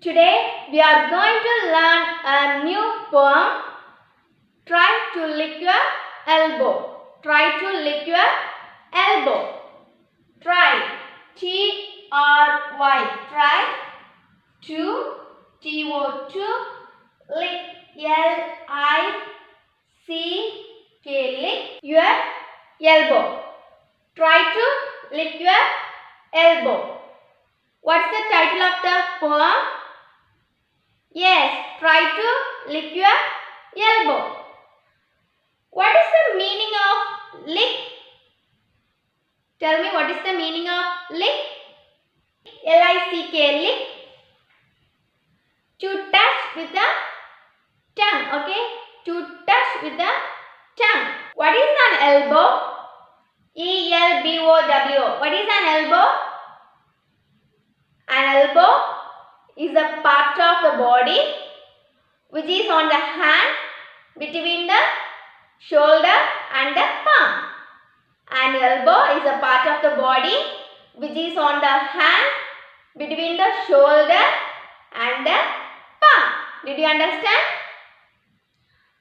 Today we are going to learn a new poem. Try to lick your elbow. Try to lick your elbow. Try. T-R-Y. Try. To. T-O-2. Lick. L-I-C-K. Lick your elbow. Try to lick your elbow. What's the title of the poem? Yes, try to lick your elbow. What is the meaning of lick? Tell me, what is the meaning of lick? L-I-C-K, lick. To touch with the tongue, okay? To touch with the tongue. What is an elbow? E-L-B-O-W. What is an elbow? An elbow is a part of the body which is on the hand between the shoulder and the palm. An elbow is a part of the body which is on the hand between the shoulder and the palm. Did you understand?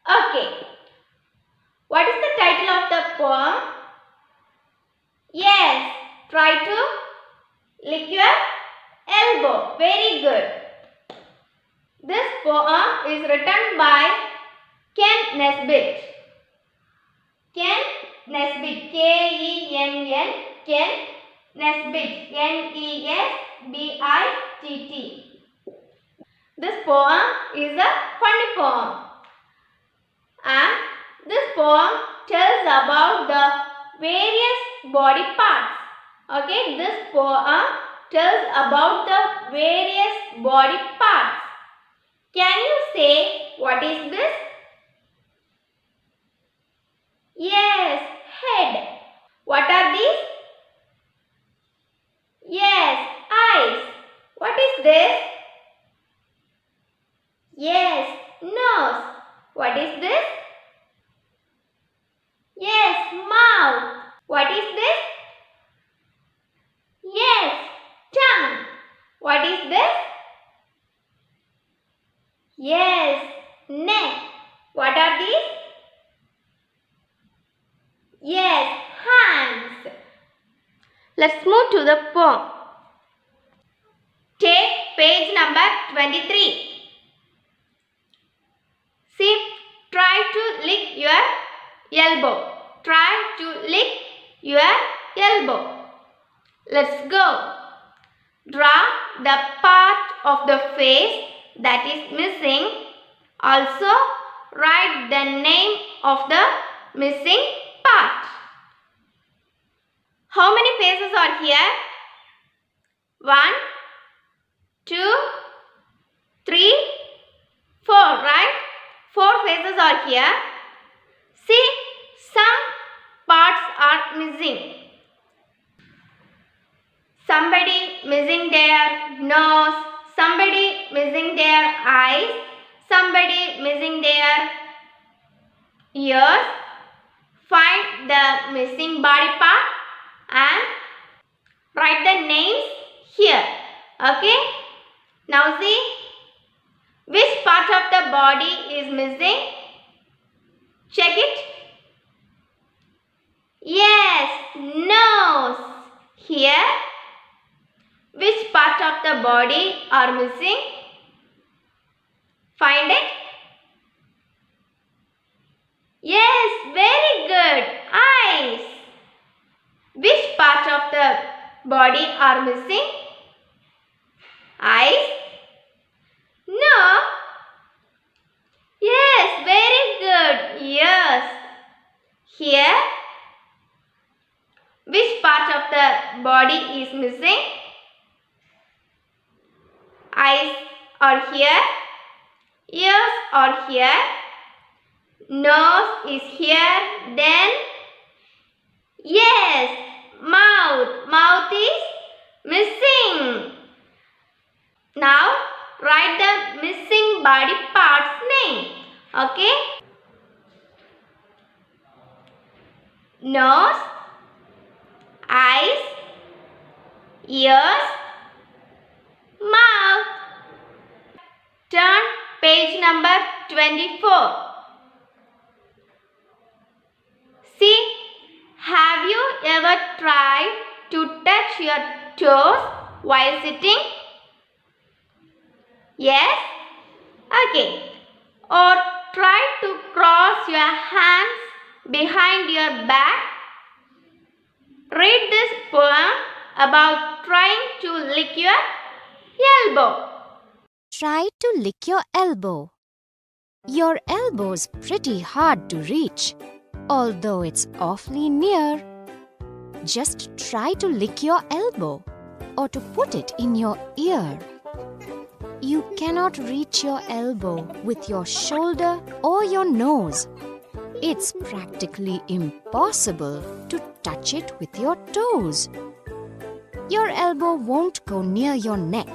Okay. What is the title of the poem? Yes, try to lick your elbow. Very good. This poem is written by Ken Nesbitt. Ken Nesbitt. K-E-N-N. Ken Nesbitt. N-E-S-B-I-T-T. This poem is a funny poem. And this poem tells about the various body parts. Okay, this poem tells about the various body parts. Can you say what is this? Yes, head. What are these? Yes, eyes. What is this? Yes, nose. What is this? Yes, mouth. What is this? Yes, tongue. What is this? Yes, neck. What are these? Yes, hands. Let's move to the poem. Take page number 23. See, try to lick your elbow. Try to lick your elbow. Let's go. Draw the part of the face that is missing. Also, write the name of the missing part. How many faces are here? 1, 2, 3, 4, right? 4 faces are here. See, some parts are missing. Somebody missing their nose, somebody missing their eyes, somebody missing their ears. Find the missing body part and write the names here. Okay? Now see, which part of the body is missing? Check it. Yes, nose. Here, which part of the body are missing? Find it. Yes, very good. Eyes. Which part of the body are missing? Eyes? No. Yes, very good. Ears. Here, which part of the body is missing? Eyes are here. Ears are here. Nose is here. Then, yes, mouth. Mouth is missing. Now, write the missing body parts name. Okay? Nose, eyes, ears, mouth. number 24. See, have you ever tried to touch your toes while sitting? Yes? Okay. Or try to cross your hands behind your back. Read this poem about trying to lick your elbow. Try to lick your elbow. Your elbow's pretty hard to reach, although it's awfully near. Just try to lick your elbow or to put it in your ear. You cannot reach your elbow with your shoulder or your nose. It's practically impossible to touch it with your toes. Your elbow won't go near your neck,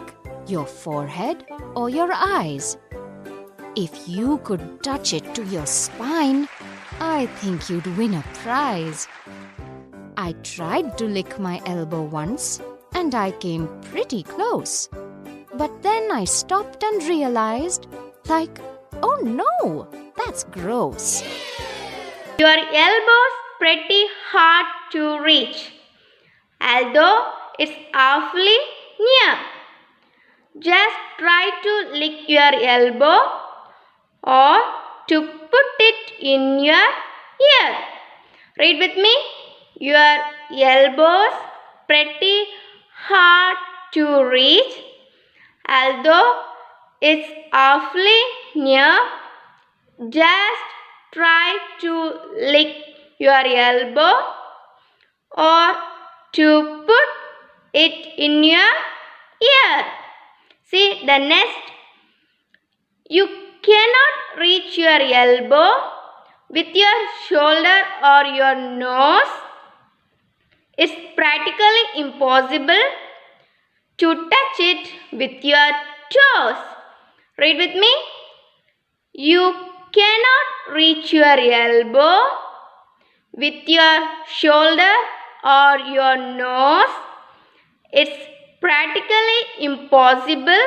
your forehead, or your eyes. If you could touch it to your spine, I think you'd win a prize. I tried to lick my elbow once, and I came pretty close. But then I stopped and realized, oh no, that's gross. Your elbow's pretty hard to reach, although it's awfully near. Just try to lick your elbow or to put it in your ear. Read with me. Your elbow's pretty hard to reach, although it's awfully near. Just try to lick your elbow or to put it in your ear. See the next. You cannot reach your elbow with your shoulder or your nose. It's practically impossible to touch it with your toes. Read with me. You cannot reach your elbow with your shoulder or your nose. It's practically impossible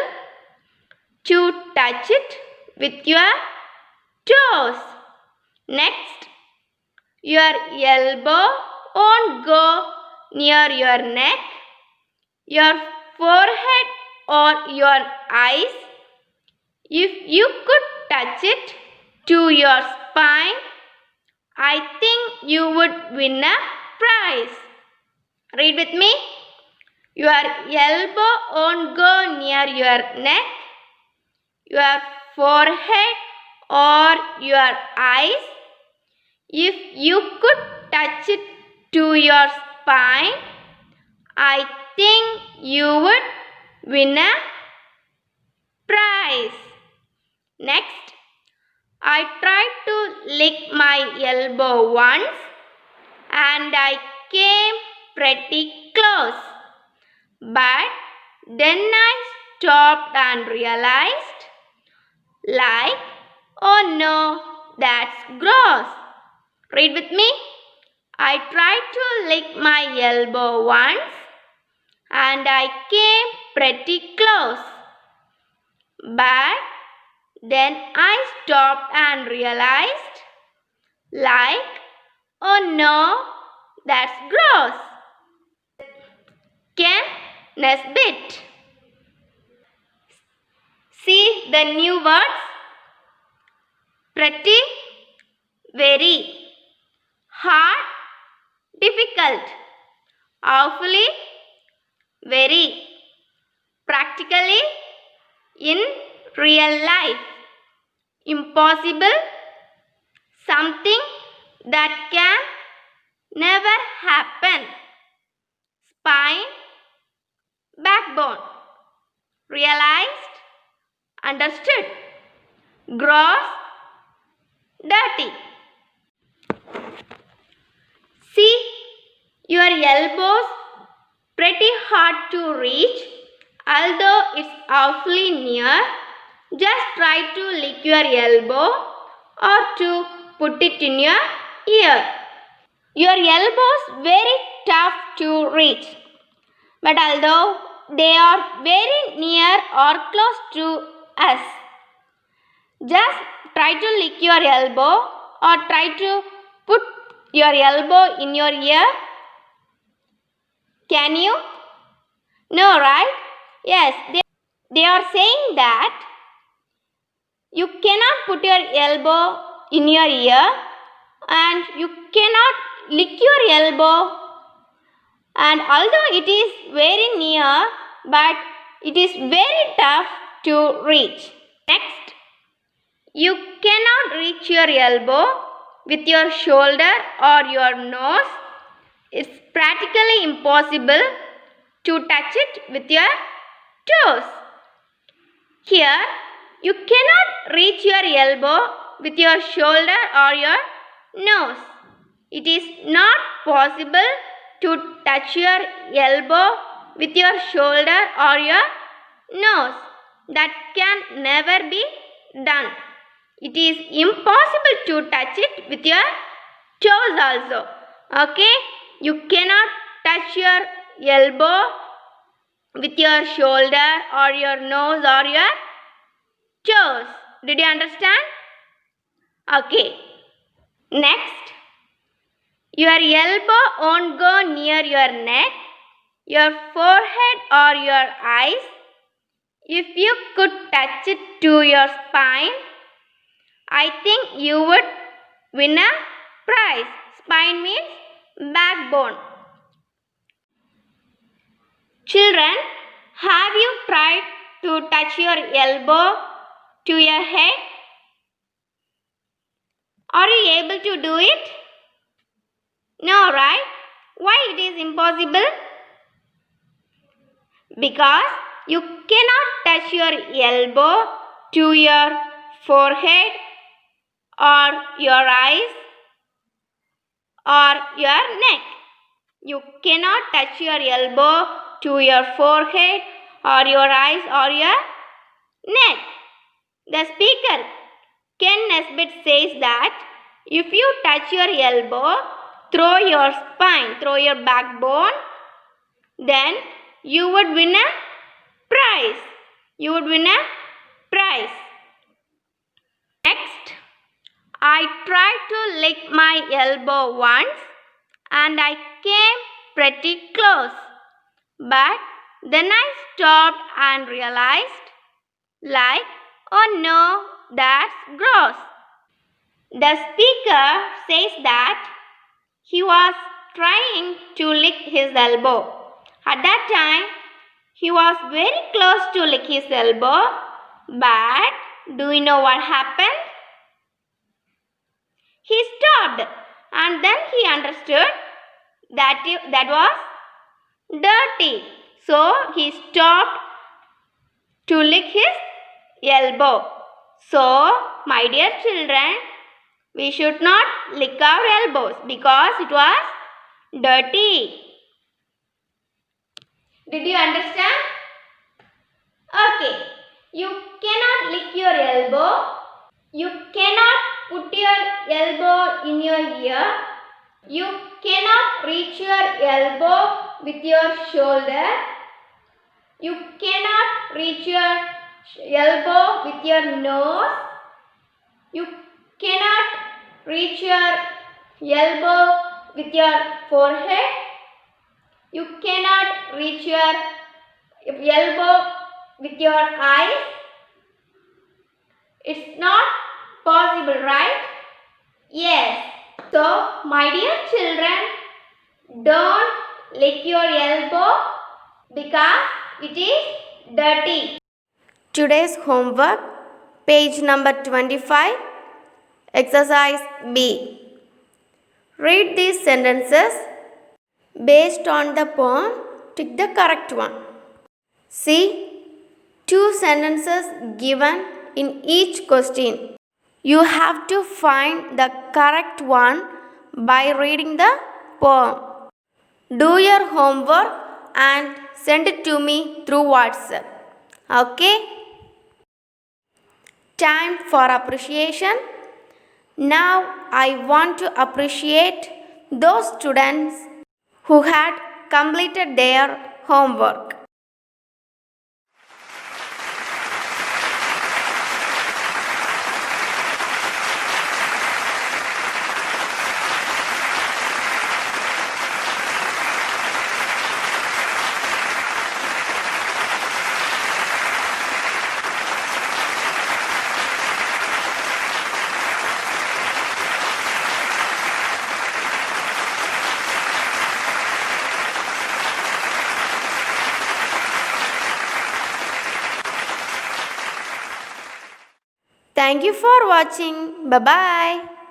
to touch it with your toes. Next, your elbow won't go near your neck, your forehead, or your eyes. If you could touch it to your spine, I think you would win a prize. Read with me. Your elbow won't go near your neck, your forehead, or your eyes. If you could touch it to your spine, I think you would win a prize. Next, I tried to lick my elbow once and I came pretty close. But then I stopped and realized, oh no, that's gross. Read with me. I tried to lick my elbow once and I came pretty close. But then I stopped and realized, oh no, that's gross. Ken Nesbitt. See the new words. Pretty, very, hard, difficult, awfully, very, practically, in real life, impossible, something that can never happen, spine, backbone, realized, understood, gross, dirty. See, your elbows pretty hard to reach, although it's awfully near. Just try to lick your elbow or to put it in your ear. Your elbows very tough to reach, but although they are very near or close to us, Just try to lick your elbow or try to put your elbow in your ear. Can you? No, right? Yes, they are saying that you cannot put your elbow in your ear and you cannot lick your elbow, and although it is very near, but it is very tough to reach. Next, you cannot reach your elbow with your shoulder or your nose. It's practically impossible to touch it with your toes. Here, you cannot reach your elbow with your shoulder or your nose. It is not possible to touch your elbow with your shoulder or your nose. That can never be done. It is impossible to touch it with your toes also. Okay? You cannot touch your elbow with your shoulder or your nose or your toes. Did you understand? Okay. Next, your elbow won't go near your neck, your forehead or your eyes. If you could touch it to your spine, I think you would win a prize. Spine means backbone. Children, have you tried to touch your elbow to your head? Are you able to do it? No, right? Why it is impossible? Because you cannot touch your elbow to your forehead or your eyes or your neck. You cannot touch your elbow to your forehead or your eyes or your neck. The speaker, Ken Nesbitt, says that if you touch your elbow through your spine, through your backbone, then you would win a prize. You would win a prize. Next, I tried to lick my elbow once and I came pretty close. But then I stopped and realized, like, oh no, that's gross. The speaker says that he was trying to lick his elbow. At that time, he was very close to lick his elbow, but do you know what happened? He stopped and then he understood that was dirty. So he stopped to lick his elbow. So, my dear children, we should not lick our elbows because it was dirty. Did you understand? Okay. You cannot lick your elbow. You cannot put your elbow in your ear. You cannot reach your elbow with your shoulder. You cannot reach your elbow with your nose. You cannot reach your elbow with your forehead. You cannot reach your elbow with your eyes. It's not possible, right? Yes. So, my dear children, don't lick your elbow because it is dirty. Today's homework, page number 25, exercise B. Read these sentences. Based on the poem, tick the correct one. See, 2 sentences given in each question. You have to find the correct one by reading the poem. Do your homework and send it to me through WhatsApp. Okay? Time for appreciation. Now I want to appreciate those students who had completed their homework. Thank you for watching. Bye bye.